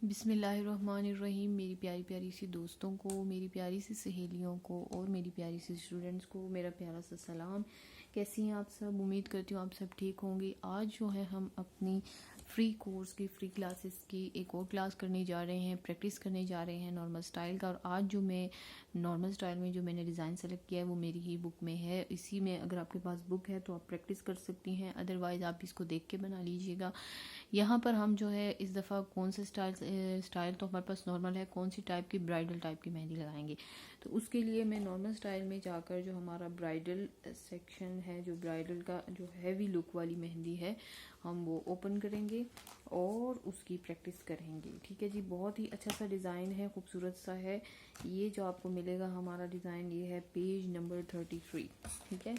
बिस्मिल्लाहिर्रहमानिर्रहीम। मेरी प्यारी प्यारी सी दोस्तों को, मेरी प्यारी सी सहेलियों को और मेरी प्यारी सी स्टूडेंट्स को मेरा प्यारा सा सलाम। कैसी हैं आप सब? उम्मीद करती हूँ आप सब ठीक होंगे। आज जो है हम अपनी फ्री कोर्स की फ्री क्लासेस की एक और क्लास करने जा रहे हैं, प्रैक्टिस करने जा रहे हैं नॉर्मल स्टाइल का। और आज जो मैं नॉर्मल स्टाइल में जो मैंने डिज़ाइन सेलेक्ट किया है वो मेरी ही बुक में है। इसी में अगर आपके पास बुक है तो आप प्रैक्टिस कर सकती हैं, अदरवाइज़ आप इसको देख के बना लीजिएगा। यहाँ पर हम जो है इस दफ़ा कौन से स्टाइल तो हमारे पास नॉर्मल है, कौन सी टाइप की ब्राइडल टाइप की मेहंदी लगाएंगे। तो उसके लिए मैं नॉर्मल स्टाइल में जाकर जो हमारा ब्राइडल सेक्शन है, जो ब्राइडल का जो हैवी लुक वाली मेहंदी है, हम वो ओपन करेंगे और उसकी प्रैक्टिस करेंगे। ठीक है जी। बहुत ही अच्छा सा डिज़ाइन है, खूबसूरत सा है। ये जो आपको मिलेगा हमारा डिज़ाइन, ये है पेज नंबर 33। ठीक है,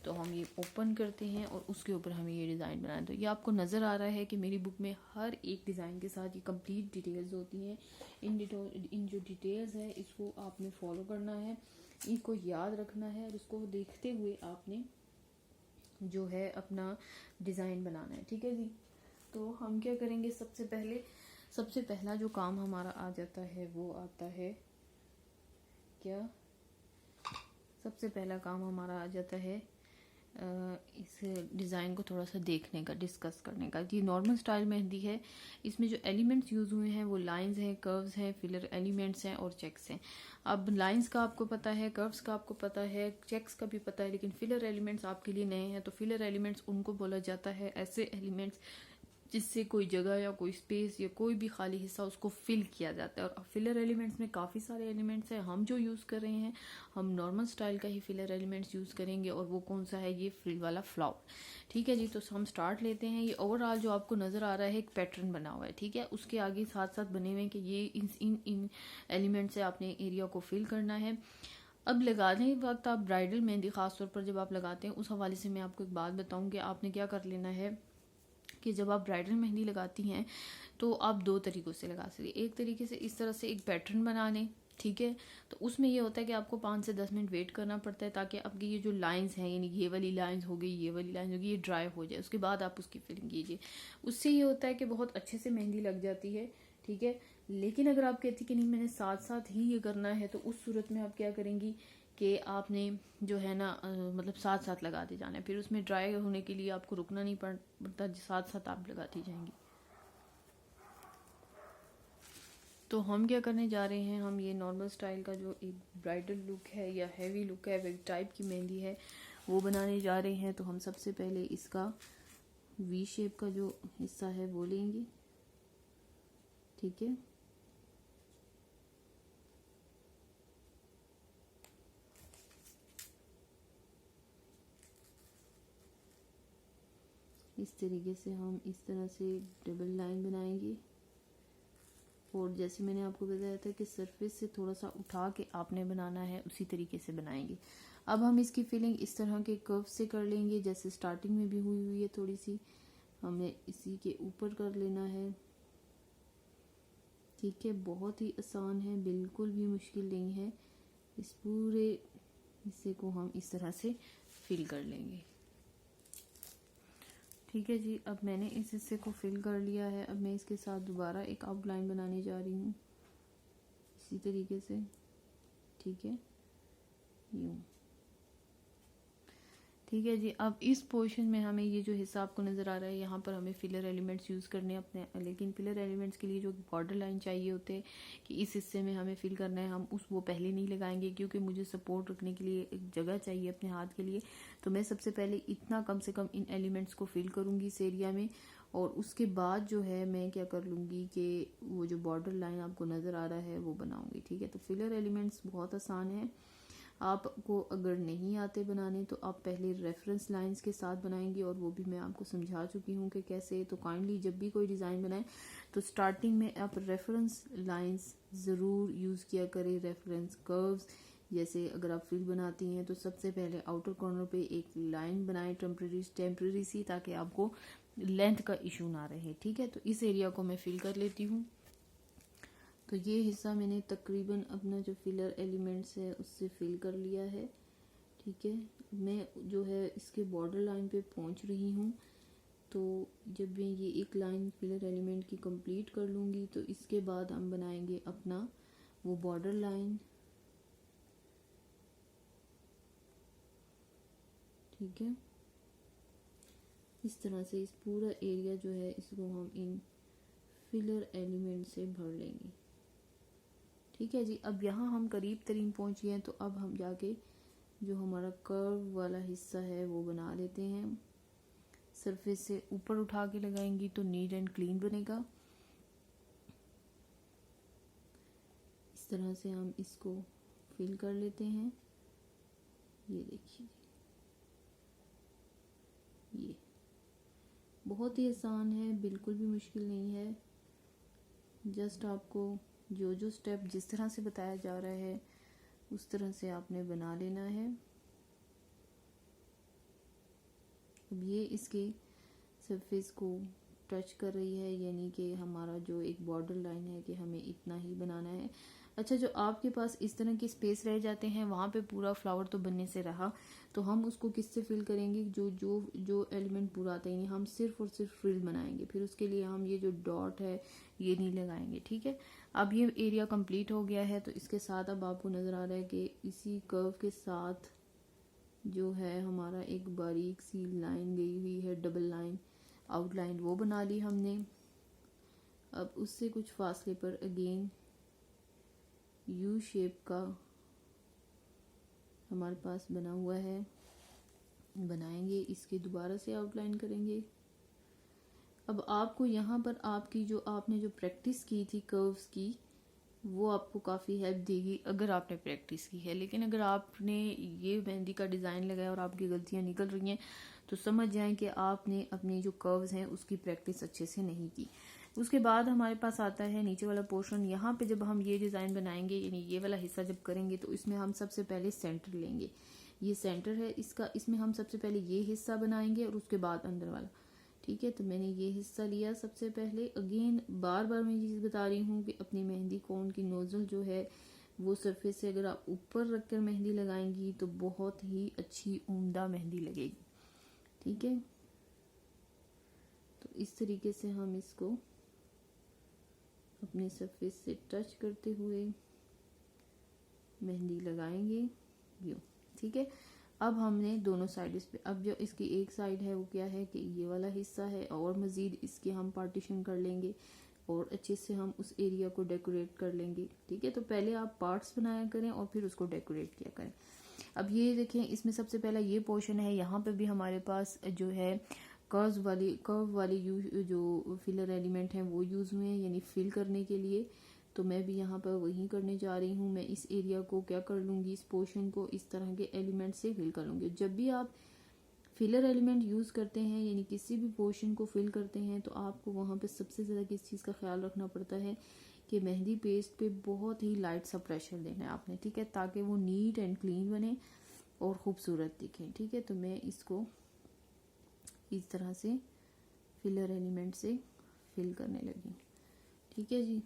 तो हम ये ओपन करते हैं और उसके ऊपर हमें ये डिज़ाइन बनाना। तो ये आपको नज़र आ रहा है कि मेरी बुक में हर एक डिज़ाइन के साथ ये कंप्लीट डिटेल्स होती हैं। इन जो डिटेल्स है इसको आपने फॉलो करना है, इनको याद रखना है और इसको देखते हुए आपने जो है अपना डिज़ाइन बनाना है। ठीक है जी। तो हम क्या करेंगे, सबसे पहला जो काम हमारा आ जाता है वो आता है क्या, सबसे पहला काम हमारा आ जाता है इस डिज़ाइन को थोड़ा सा देखने का, डिस्कस करने का। ये नॉर्मल स्टाइल मेहंदी है। इसमें जो एलिमेंट्स यूज़ हुए हैं वो लाइंस हैं, कर्व्स हैं, फिलर एलिमेंट्स हैं और चेक्स हैं। अब लाइंस का आपको पता है, कर्व्स का आपको पता है, चेक्स का भी पता है, लेकिन फिलर एलिमेंट्स आपके लिए नए हैं। तो फिलर एलिमेंट्स उनको बोला जाता है ऐसे एलिमेंट्स जिससे कोई जगह या कोई स्पेस या कोई भी खाली हिस्सा उसको फिल किया जाता है। और फिलर एलिमेंट्स में काफ़ी सारे एलिमेंट्स हैं। हम जो यूज़ कर रहे हैं, हम नॉर्मल स्टाइल का ही फिलर एलिमेंट्स यूज़ करेंगे। और वो कौन सा है, ये फ्रिल वाला फ्लावर। ठीक है जी। तो हम स्टार्ट लेते हैं। ये ओवरऑल जो आपको नज़र आ रहा है एक पैटर्न बना हुआ है। ठीक है, उसके आगे साथ साथ बने हुए हैं कि ये इन एलिमेंट से आपने एरिया को फिल करना है। अब लगाने वक्त आप ब्राइडल मेहंदी ख़ासतौर पर जब आप लगाते हैं, उस हवाले से मैं आपको एक बात बताऊँ कि आपने क्या कर लेना है कि जब आप ब्राइडल मेहंदी लगाती हैं तो आप दो तरीक़ों से लगा सकती हैं। एक तरीके से इस तरह से एक पैटर्न बना लें। ठीक है, तो उसमें ये होता है कि आपको 5 से 10 मिनट वेट करना पड़ता है ताकि आपकी ये जो लाइंस हैं, यानी ये वाली लाइंस हो गई, ये वाली लाइंस हो गई, ये ड्राई हो जाए। उसके बाद आप उसकी फिलिंग कीजिए। उससे ये होता है कि बहुत अच्छे से मेहंदी लग जाती है। ठीक है, लेकिन अगर आप कहती कि नहीं मैंने साथ साथ ही ये करना है, तो उस सूरत में आप क्या करेंगी कि आपने जो है ना मतलब साथ साथ लगाते जाना है। फिर उसमें ड्राई होने के लिए आपको रुकना नहीं पड़ता, साथ साथ आप लगाती जाएंगी। तो हम क्या करने जा रहे हैं, हम ये नॉर्मल स्टाइल का जो एक ब्राइडल लुक है या हैवी लुक है, वे टाइप की मेहंदी है, वो बनाने जा रहे हैं। तो हम सबसे पहले इसका वी शेप का जो हिस्सा है वो लेंगे। ठीक है, इस तरीके से हम इस तरह से डबल लाइन बनाएंगे। और जैसे मैंने आपको बताया था कि सरफेस से थोड़ा सा उठा के आपने बनाना है, उसी तरीके से बनाएंगे। अब हम इसकी फिलिंग इस तरह के कर्व से कर लेंगे, जैसे स्टार्टिंग में भी हुई है थोड़ी सी, हमें इसी के ऊपर कर लेना है। ठीक है, बहुत ही आसान है, बिल्कुल भी मुश्किल नहीं है। इस पूरे हिस्से को हम इस तरह से फिल कर लेंगे। ठीक है जी। अब मैंने इस हिस्से को फिल कर लिया है। अब मैं इसके साथ दोबारा एक आउटलाइन बनाने जा रही हूँ इसी तरीके से। ठीक है, यूँ। ठीक है जी। अब इस पोर्शन में हमें ये जो हिस्सा आपको नज़र आ रहा है, यहाँ पर हमें फिलर एलिमेंट्स यूज़ करने अपने, लेकिन फिलर एलिमेंट्स के लिए जो बॉर्डर लाइन चाहिए होते हैं कि इस हिस्से में हमें फिल करना है, हम वो पहले नहीं लगाएंगे क्योंकि मुझे सपोर्ट रखने के लिए एक जगह चाहिए अपने हाथ के लिए। तो मैं सबसे पहले इतना कम से कम इन एलिमेंट्स को फिल करूँगी इस एरिया में, और उसके बाद जो है मैं क्या कर लूँगी कि वो जो बॉर्डर लाइन आपको नज़र आ रहा है वो बनाऊँगी। ठीक है, तो फिलर एलिमेंट्स बहुत आसान है। आपको अगर नहीं आते बनाने तो आप पहले रेफरेंस लाइंस के साथ बनाएंगे, और वो भी मैं आपको समझा चुकी हूँ कि कैसे। तो काइंडली जब भी कोई डिज़ाइन बनाए तो स्टार्टिंग में आप रेफरेंस लाइंस ज़रूर यूज़ किया करें, रेफरेंस कर्व्स। जैसे अगर आप फिल बनाती हैं तो सबसे पहले आउटर कॉर्नर पे एक लाइन बनाएं टेम्प्रेरी सी, ताकि आपको लेंथ का इशू ना रहे। ठीक है, तो इस एरिया को मैं फिल कर लेती हूँ। तो ये हिस्सा मैंने तकरीबन अपना जो फिलर एलिमेंट्स है उससे फिल कर लिया है। ठीक है, मैं जो है इसके बॉर्डर लाइन पे पहुंच रही हूँ। तो जब मैं ये एक लाइन फिलर एलिमेंट की कंप्लीट कर लूँगी तो इसके बाद हम बनाएंगे अपना वो बॉर्डर लाइन। ठीक है, इस तरह से इस पूरा एरिया जो है इसको हम इन फिलर एलिमेंट से भर लेंगे। ठीक है जी, अब यहाँ हम करीब तरीन पहुँच गए हैं, तो अब हम जाके जो हमारा कर्व वाला हिस्सा है वो बना लेते हैं। सरफेस से ऊपर उठा के लगाएंगी तो नीट एंड क्लीन बनेगा। इस तरह से हम इसको फिल कर लेते हैं। ये देखिए, ये बहुत ही आसान है, बिल्कुल भी मुश्किल नहीं है। जस्ट आपको जो जो स्टेप जिस तरह से बताया जा रहा है उस तरह से आपने बना लेना है। अब ये इसके सरफेस को टच कर रही है, यानी कि हमारा जो एक बॉर्डर लाइन है कि हमें इतना ही बनाना है। अच्छा, जो आपके पास इस तरह की स्पेस रह जाते हैं वहाँ पे पूरा फ्लावर तो बनने से रहा, तो हम उसको किससे फिल करेंगे? जो जो जो एलिमेंट पूरा आता ही नहीं, हम सिर्फ और सिर्फ फ्रिल बनाएंगे। फिर उसके लिए हम ये जो डॉट है ये नहीं लगाएंगे। ठीक है, अब ये एरिया कंप्लीट हो गया है, तो इसके साथ अब आपको नज़र आ रहा है कि इसी कर्व के साथ जो है हमारा एक बारीक सी लाइन गई हुई है, डबल लाइन आउटलाइन, वो बना ली हमने। अब उससे कुछ फासले पर अगेन यू शेप का हमारे पास बना हुआ है, बनाएंगे, इसके दोबारा से आउटलाइन करेंगे। अब आपको यहाँ पर आपकी जो आपने जो प्रैक्टिस की थी कर्व्स की, वो आपको काफ़ी हेल्प देगी अगर आपने प्रैक्टिस की है। लेकिन अगर आपने ये मेहंदी का डिज़ाइन लगाया और आपकी गलतियाँ निकल रही हैं तो समझ जाएं कि आपने अपनी जो कर्व्स हैं उसकी प्रैक्टिस अच्छे से नहीं की। उसके बाद हमारे पास आता है नीचे वाला पोर्शन। यहाँ पे जब हम ये डिज़ाइन बनाएंगे, यानी ये वाला हिस्सा जब करेंगे, तो इसमें हम सबसे पहले सेंटर लेंगे। ये सेंटर है इसका, इसमें हम सबसे पहले ये हिस्सा बनाएंगे और उसके बाद अंदर वाला। ठीक है, तो मैंने ये हिस्सा लिया सबसे पहले। अगेन बार बार मैं ये चीज़ बता रही हूँ कि अपनी मेहंदी कोन की नोज़ल जो है वो सरफेस से अगर आप ऊपर रख कर मेहंदी लगाएंगी तो बहुत ही अच्छी उम्दा मेहंदी लगेगी। ठीक है, तो इस तरीके से हम इसको अपने सरफेस से टच करते हुए मेहंदी लगाएंगे। यो, ठीक है, अब हमने दोनों साइड पे, अब जो इसकी एक साइड है वो क्या है कि ये वाला हिस्सा है, और मज़ीद इसके हम पार्टीशन कर लेंगे और अच्छे से हम उस एरिया को डेकोरेट कर लेंगे। ठीक है, तो पहले आप पार्ट्स बनाया करें और फिर उसको डेकोरेट किया करें। अब ये देखें, इसमें सबसे पहला ये पोर्शन है, यहाँ पे भी हमारे पास जो है कर्व वाली जो फिलर एलिमेंट हैं वो यूज़ हुए हैं, यानी फिल करने के लिए। तो मैं भी यहाँ पर वही करने जा रही हूँ। मैं इस एरिया को क्या कर लूँगी, इस पोर्शन को इस तरह के एलिमेंट से फिल कर लूँगी। जब भी आप फिलर एलिमेंट यूज़ करते हैं, यानी किसी भी पोर्शन को फिल करते हैं, तो आपको वहाँ पे सबसे ज़्यादा किस चीज़ का ख्याल रखना पड़ता है कि मेहंदी पेस्ट पे बहुत ही लाइट सा प्रेशर देना है आपने। ठीक है, ताकि वो नीट एंड क्लीन बने और ख़ूबसूरत दिखें। ठीक है, तो मैं इसको इस तरह से फिलर एलिमेंट से फिल करने लगी। ठीक है जी,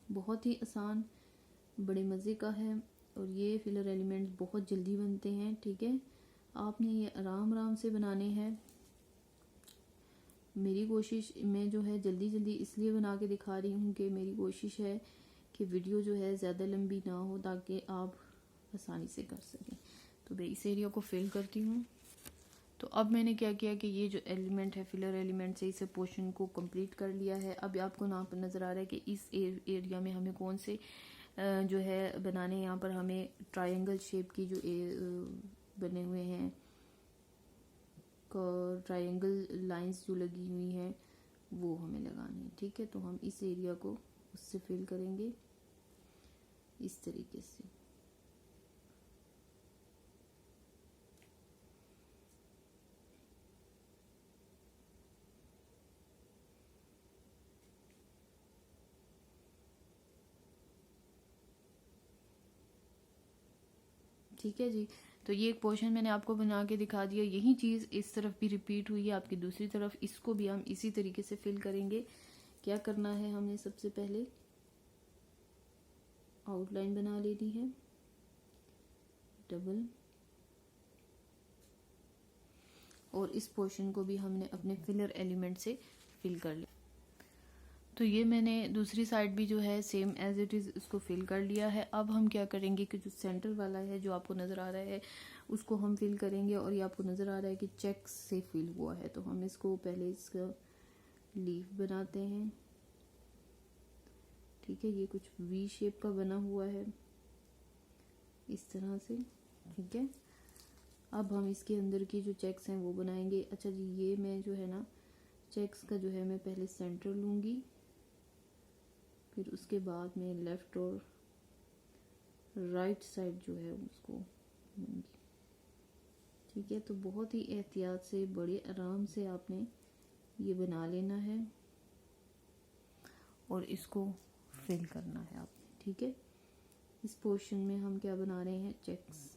बहुत ही आसान, बड़े मज़े का है, और ये फिलर एलिमेंट्स बहुत जल्दी बनते हैं। ठीक है, आपने ये आराम आराम से बनाने हैं। मेरी कोशिश, मैं जो है जल्दी जल्दी इसलिए बना के दिखा रही हूँ कि मेरी कोशिश है कि वीडियो जो है ज़्यादा लंबी ना हो, ताकि आप आसानी से कर सकें। तो मैं इस एरिया को फिल करती हूँ। तो अब मैंने क्या किया कि ये जो एलिमेंट है फिलर एलिमेंट से इसे पोर्शन को कंप्लीट कर लिया है। अब आपको यहाँ पर नज़र आ रहा है कि इस एरिया में हमें कौन से जो है बनाने, यहाँ पर हमें ट्रायंगल शेप की जो बने हुए हैं ट्रायंगल लाइंस जो लगी हुई हैं वो हमें लगानी है। ठीक है, तो हम इस एरिया को उससे फिल करेंगे इस तरीके से। ठीक है जी, तो ये एक पोर्शन मैंने आपको बना के दिखा दिया। यही चीज़ इस तरफ भी रिपीट हुई है आपकी दूसरी तरफ, इसको भी हम इसी तरीके से फिल करेंगे। क्या करना है, हमने सबसे पहले आउटलाइन बना लेनी है डबल, और इस पोर्शन को भी हमने अपने फिलर एलिमेंट से फिल कर लिया। तो ये मैंने दूसरी साइड भी जो है सेम एज इट इज़ इसको फिल कर लिया है। अब हम क्या करेंगे कि जो सेंटर वाला है जो आपको नज़र आ रहा है उसको हम फिल करेंगे, और ये आपको नज़र आ रहा है कि चेक्स से फिल हुआ है। तो हम इसको पहले इसका लीफ बनाते हैं, ठीक है। ये कुछ वी शेप का बना हुआ है इस तरह से, ठीक है। अब हम इसके अंदर की जो चेक्स हैं वो बनाएंगे। अच्छा जी, ये मैं जो है ना चेक्स का जो है मैं पहले सेंटर लूँगी, फिर उसके बाद में लेफ़्ट और राइट साइड जो है उसको लूँगी, ठीक है। तो बहुत ही एहतियात से, बड़े आराम से आपने ये बना लेना है और इसको फिल करना है आपने, ठीक है। इस पोर्शन में हम क्या बना रहे हैं, चेक्स।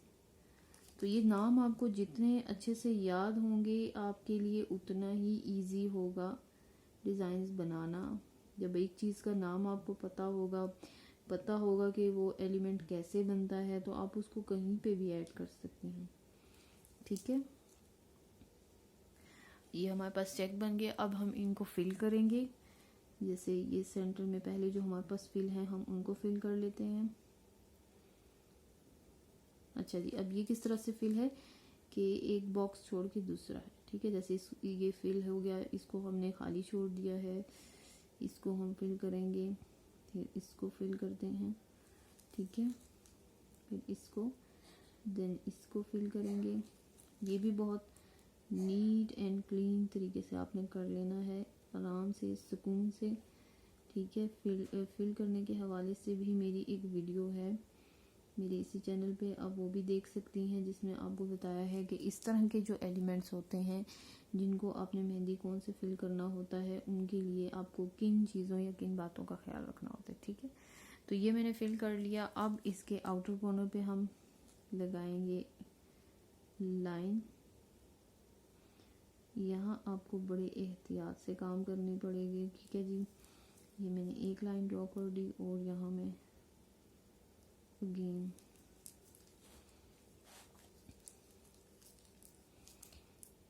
तो ये नाम आपको जितने अच्छे से याद होंगे आपके लिए उतना ही इजी होगा डिज़ाइंस बनाना। जब एक चीज़ का नाम आपको पता होगा कि वो एलिमेंट कैसे बनता है, तो आप उसको कहीं पे भी ऐड कर सकते हैं, ठीक है। ये हमारे पास चेक बन गया। अब हम इनको फिल करेंगे। जैसे ये सेंटर में पहले जो हमारे पास फिल है हम उनको फिल कर लेते हैं। अच्छा जी, अब ये किस तरह से फिल है कि एक बॉक्स छोड़ के दूसरा है, ठीक है। जैसे ये फिल हो गया, इसको हमने खाली छोड़ दिया है, इसको हम फिल करेंगे, फिर इसको फिल करते हैं, ठीक है। फिर इसको, देन इसको फिल करेंगे। ये भी बहुत नीट एंड क्लीन तरीके से आपने कर लेना है, आराम से, सुकून से, ठीक है। फिल करने के हवाले से भी मेरी एक वीडियो है मेरे इसी चैनल पे, आप वो भी देख सकती हैं, जिसमें आपको बताया है कि इस तरह के जो एलिमेंट्स होते हैं जिनको आपने मेहंदी कोन से फिल करना होता है, उनके लिए आपको किन चीज़ों या किन बातों का ख्याल रखना होता है, ठीक है। तो ये मैंने फिल कर लिया। अब इसके आउटर कॉर्नर पे हम लगाएंगे लाइन। यहाँ आपको बड़े एहतियात से काम करनी पड़ेगी, ठीक है जी। ये मैंने एक लाइन ड्रॉ कर दी और यहाँ मैं अगेन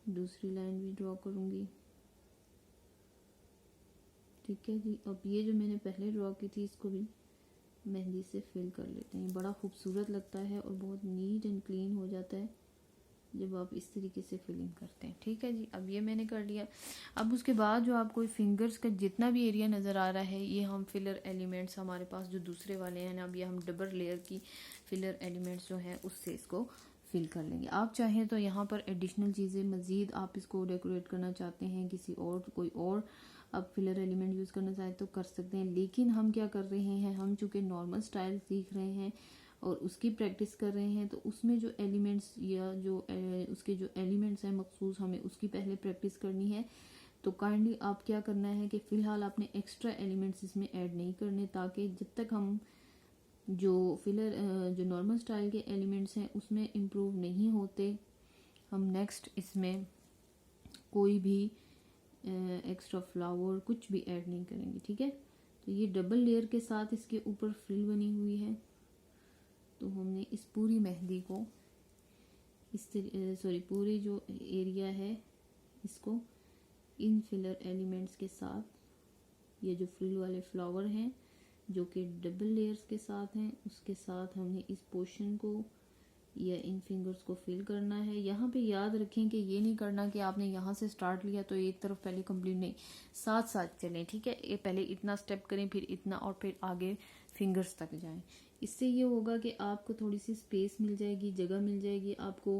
दूसरी लाइन भी ड्रॉ करूँगी, ठीक है जी। अब ये जो मैंने पहले ड्रॉ की थी इसको भी मेहंदी से फिल कर लेते हैं। बड़ा खूबसूरत लगता है और बहुत नीट एंड क्लीन हो जाता है जब आप इस तरीके से फिलिंग करते हैं, ठीक है जी। अब ये मैंने कर लिया। अब उसके बाद जो आपको फिंगर्स का जितना भी एरिया नज़र आ रहा है, ये हम फिलर एलिमेंट्स हमारे पास जो दूसरे वाले हैं ना, अब ये हम डबल लेयर की फिलर एलिमेंट्स जो हैं उससे इसको फिल कर लेंगे। आप चाहें तो यहाँ पर एडिशनल चीज़ें मज़ीद आप इसको डेकोरेट करना चाहते हैं, किसी और कोई और आप फिलर एलिमेंट यूज़ करना चाहें तो कर सकते हैं। लेकिन हम क्या कर रहे हैं, हम चूँकि नॉर्मल स्टाइल सीख रहे हैं और उसकी प्रैक्टिस कर रहे हैं, तो उसमें जो एलिमेंट्स या जो उसके जो एलिमेंट्स हैं मखसूस, हमें उसकी पहले प्रैक्टिस करनी है। तो काइंडली आप क्या करना है कि फ़िलहाल आपने एक्स्ट्रा एलिमेंट्स इसमें ऐड नहीं करने, ताकि जब तक हम जो जो नॉर्मल स्टाइल के एलिमेंट्स हैं उसमें इम्प्रूव नहीं होते, हम नेक्स्ट इसमें कोई भी एक्स्ट्रा फ्लावर कुछ भी ऐड नहीं करेंगे, ठीक है। तो ये डबल लेयर के साथ इसके ऊपर फ्रिल बनी हुई है। तो हमने इस पूरी मेहंदी को पूरी जो एरिया है इसको इन फिलर एलिमेंट्स के साथ, ये जो फ्रिल वाले फ्लावर हैं जो कि डबल लेयर्स के साथ हैं, उसके साथ हमने इस पोर्शन को या इन फिंगर्स को फिल करना है। यहाँ पे याद रखें कि ये नहीं करना कि आपने यहाँ से स्टार्ट लिया तो एक तरफ पहले कंप्लीट नहीं, साथ साथ चलें, ठीक है। ये पहले इतना स्टेप करें, फिर इतना, और फिर आगे फिंगर्स तक जाएं। इससे ये होगा कि आपको थोड़ी सी स्पेस मिल जाएगी, जगह मिल जाएगी आपको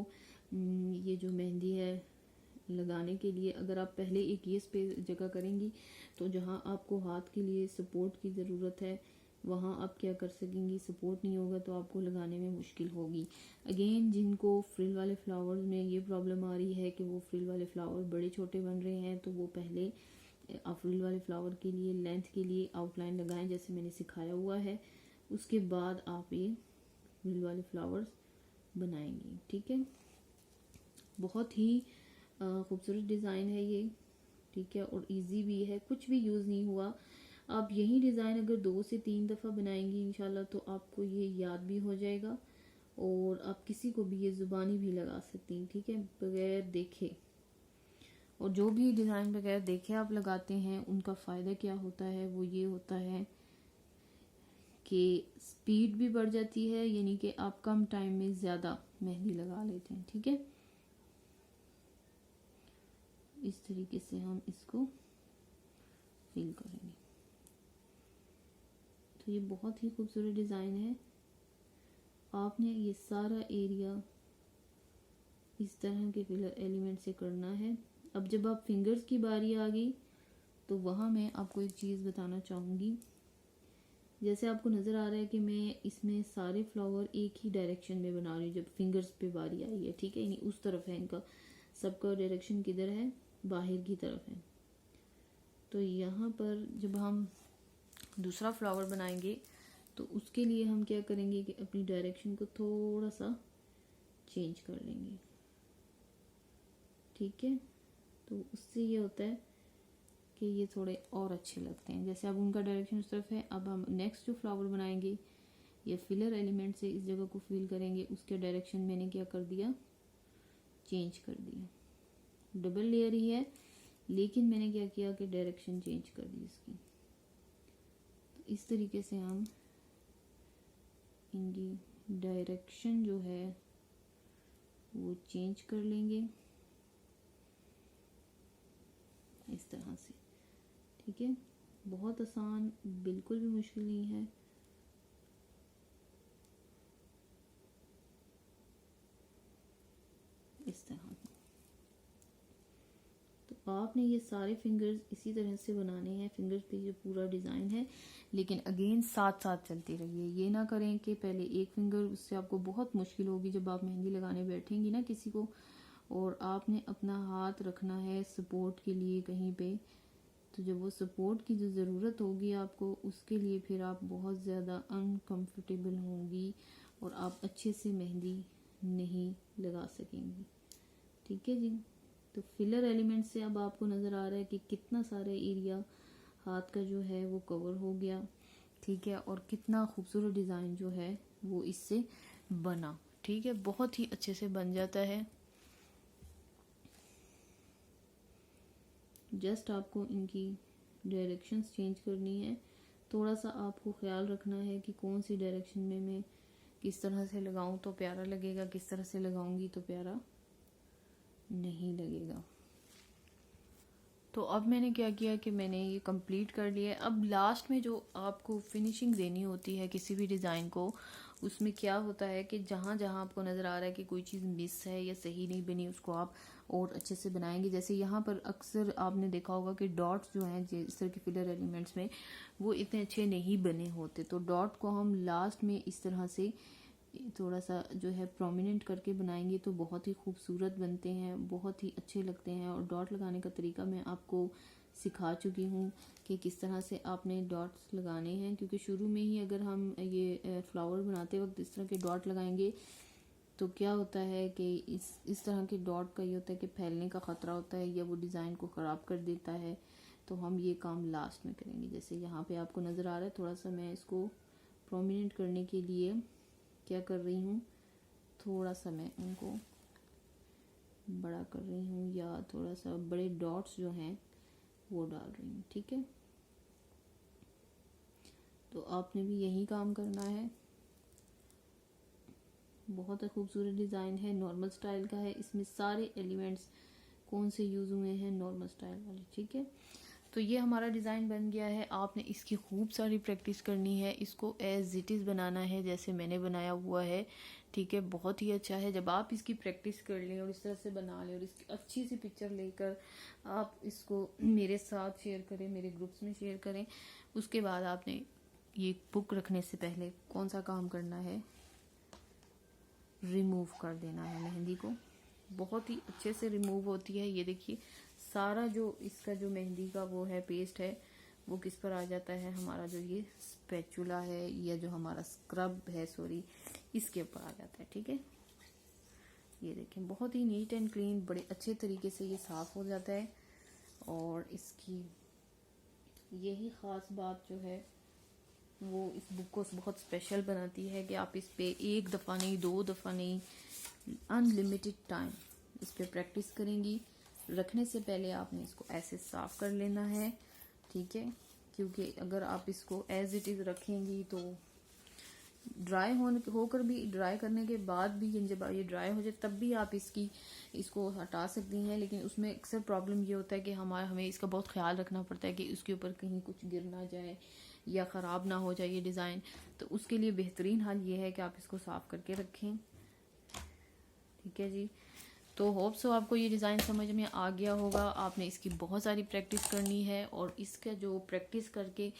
ये जो मेहंदी है लगाने के लिए। अगर आप पहले एक ये स्पेस जगह करेंगी तो जहाँ आपको हाथ के लिए सपोर्ट की ज़रूरत है वहाँ आप क्या कर सकेंगी, सपोर्ट नहीं होगा तो आपको लगाने में मुश्किल होगी। अगेन जिनको फ्रिल वाले फ्लावर्स में ये प्रॉब्लम आ रही है कि वो फ्रिल वाले फ्लावर बड़े छोटे बन रहे हैं, तो वो पहले फ्रिल वाले फ्लावर के लिए लेंथ के लिए आउटलाइन लगाएं जैसे मैंने सिखाया हुआ है। उसके बाद आप ये फ्रिल वाले फ्लावर्स बनाएंगे, ठीक है। बहुत ही खूबसूरत डिज़ाइन है ये, ठीक है, और इजी भी है, कुछ भी यूज़ नहीं हुआ। आप यही डिज़ाइन अगर 2 से 3 दफ़ा बनाएंगी इंशाल्लाह तो आपको ये याद भी हो जाएगा और आप किसी को भी ये ज़ुबानी भी लगा सकती हैं, ठीक है, बगैर देखे। और जो भी डिज़ाइन वगैरह देखे आप लगाते हैं उनका फ़ायदा क्या होता है, वो ये होता है कि स्पीड भी बढ़ जाती है, यानी कि आप कम टाइम में ज़्यादा मेहंदी लगा लेते हैं। ठीक है, इस तरीके से हम इसको फिल करेंगे। तो ये बहुत ही खूबसूरत डिज़ाइन है। आपने ये सारा एरिया इस तरह के फिलर एलिमेंट से करना है। अब जब आप फिंगर्स की बारी आ गई तो वहाँ मैं आपको एक चीज़ बताना चाहूँगी। जैसे आपको नज़र आ रहा है कि मैं इसमें सारे फ्लावर एक ही डायरेक्शन में बना रही हूँ जब फिंगर्स पे बारी आई है। ठीक है, यानी उस तरफ है इनका, सबका डायरेक्शन किधर है, बाहर की तरफ है। तो यहाँ पर जब हम दूसरा फ्लावर बनाएंगे तो उसके लिए हम क्या करेंगे कि अपनी डायरेक्शन को थोड़ा सा चेंज कर लेंगे। ठीक है, तो उससे ये होता है कि ये थोड़े और अच्छे लगते हैं। जैसे अब उनका डायरेक्शन उस तरफ है, अब हम नेक्स्ट जो फ्लावर बनाएंगे ये फिलर एलिमेंट से इस जगह को फिल करेंगे, उसके डायरेक्शन मैंने क्या कर दिया, चेंज कर दिया। डबल लेयर ही है लेकिन मैंने क्या किया कि डायरेक्शन चेंज कर दी इसकी। तो इस तरीके से हम इनकी डायरेक्शन जो है वो चेंज कर लेंगे इस तरह से। ठीक है, बहुत आसान, बिल्कुल भी मुश्किल नहीं है। इस तरह तो आपने ये सारे फिंगर्स इसी तरह से बनाने हैं। फिंगर्स पे ये पूरा डिज़ाइन है, लेकिन अगेन साथ साथ चलती रहिए। ये ना करें कि पहले एक फिंगर, उससे आपको बहुत मुश्किल होगी जब आप मेहंदी लगाने बैठेंगी ना किसी को, और आपने अपना हाथ रखना है सपोर्ट के लिए कहीं पे। तो जब वो सपोर्ट की जो ज़रूरत होगी आपको, उसके लिए फिर आप बहुत ज़्यादा अनकंफर्टेबल होंगी और आप अच्छे से मेहंदी नहीं लगा सकेंगी। ठीक है जी, तो फिलर एलिमेंट से अब आपको नज़र आ रहा है कि कितना सारा एरिया हाथ का जो है वो कवर हो गया। ठीक है, और कितना खूबसूरत डिज़ाइन जो है वो इससे बना। ठीक है, बहुत ही अच्छे से बन जाता है। जस्ट आपको इनकी डायरेक्शंस चेंज करनी है। थोड़ा सा आपको ख्याल रखना है कि कौन सी डायरेक्शन में मैं किस तरह से लगाऊं तो प्यारा लगेगा, किस तरह से लगाऊंगी तो प्यारा नहीं लगेगा। तो अब मैंने क्या किया कि मैंने ये कंप्लीट कर लिया। अब लास्ट में जो आपको फिनिशिंग देनी होती है किसी भी डिज़ाइन को, उसमें क्या होता है कि जहाँ जहाँ आपको नज़र आ रहा है कि कोई चीज़ मिस है या सही नहीं बनी, उसको आप और अच्छे से बनाएंगे। जैसे यहाँ पर अक्सर आपने देखा होगा कि डॉट्स जो हैं जिस तरह के फिलर एलिमेंट्स में, वो इतने अच्छे नहीं बने होते। तो डॉट को हम लास्ट में इस तरह से थोड़ा सा जो है प्रोमिनेंट करके बनाएंगे तो बहुत ही खूबसूरत बनते हैं, बहुत ही अच्छे लगते हैं। और डॉट लगाने का तरीका मैं आपको सिखा चुकी हूँ कि किस तरह से आपने डॉट्स लगाने हैं, क्योंकि शुरू में ही अगर हम ये फ्लावर बनाते वक्त इस तरह के डॉट लगाएंगे तो क्या होता है कि इस तरह के डॉट का ये होता है कि फैलने का ख़तरा होता है या वो डिज़ाइन को ख़राब कर देता है। तो हम ये काम लास्ट में करेंगे। जैसे यहाँ पे आपको नज़र आ रहा है, थोड़ा सा मैं इसको प्रोमिनेंट करने के लिए क्या कर रही हूँ, थोड़ा सा मैं उनको बड़ा कर रही हूँ या थोड़ा सा बड़े डॉट्स जो हैं वो डाल रही हूँ। ठीक है, तो आपने भी यही काम करना है। बहुत खूबसूरत डिज़ाइन है, नॉर्मल स्टाइल का है। इसमें सारे एलिमेंट्स कौन से यूज़ हुए हैं, नॉर्मल स्टाइल वाले। ठीक है, तो ये हमारा डिज़ाइन बन गया है। आपने इसकी खूब सारी प्रैक्टिस करनी है, इसको एज इट इज़ बनाना है जैसे मैंने बनाया हुआ है। ठीक है, बहुत ही अच्छा है जब आप इसकी प्रैक्टिस कर लें और इस तरह से बना लें और इसकी अच्छी सी पिक्चर लेकर आप इसको मेरे साथ शेयर करें, मेरे ग्रुप्स में शेयर करें। उसके बाद आपने ये बुक रखने से पहले कौन सा काम करना है, रिमूव कर देना है मेहंदी को। बहुत ही अच्छे से रिमूव होती है। ये देखिए सारा जो इसका जो मेहंदी का वो है पेस्ट है वो किस पर आ जाता है, हमारा जो ये स्पैचुला है या जो हमारा स्क्रब है, सॉरी, इसके ऊपर आ जाता है। ठीक है, ये देखें बहुत ही नीट एंड क्लीन, बड़े अच्छे तरीके से ये साफ़ हो जाता है। और इसकी यही ख़ास बात जो है वो इस बुक को बहुत स्पेशल बनाती है कि आप इस पे एक दफ़ा नहीं, 2 दफ़ा नहीं, अनलिमिटेड टाइम इस पे प्रैक्टिस करेंगी, रखने से पहले आपने इसको ऐसे साफ कर लेना है, ठीक है, क्योंकि अगर आप इसको एज इट इज़ रखेंगी तो ड्राई होकर भी, ड्राई करने के बाद भी जब ये ड्राई हो जाए तब भी आप इसको हटा सकती हैं, लेकिन उसमें अक्सर प्रॉब्लम ये होता है कि हमें इसका बहुत ख्याल रखना पड़ता है कि उसके ऊपर कहीं कुछ गिर ना जाए या ख़राब ना हो जाए ये डिज़ाइन। तो उसके लिए बेहतरीन हाल ये है कि आप इसको साफ़ करके रखें, ठीक है जी। तो होप सो आपको ये डिज़ाइन समझ में आ गया होगा। आपने इसकी बहुत सारी प्रैक्टिस करनी है और इसका जो प्रैक्टिस करके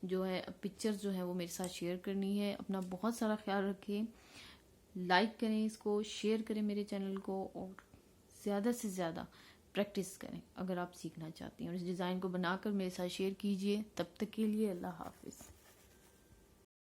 जो है पिक्चर्स जो है वो मेरे साथ शेयर करनी है। अपना बहुत सारा ख्याल रखें, लाइक करें, इसको शेयर करें मेरे चैनल को, और ज़्यादा से ज़्यादा प्रैक्टिस करें अगर आप सीखना चाहती हैं, और इस डिज़ाइन को बनाकर मेरे साथ शेयर कीजिए। तब तक के लिए अल्लाह हाफिज़।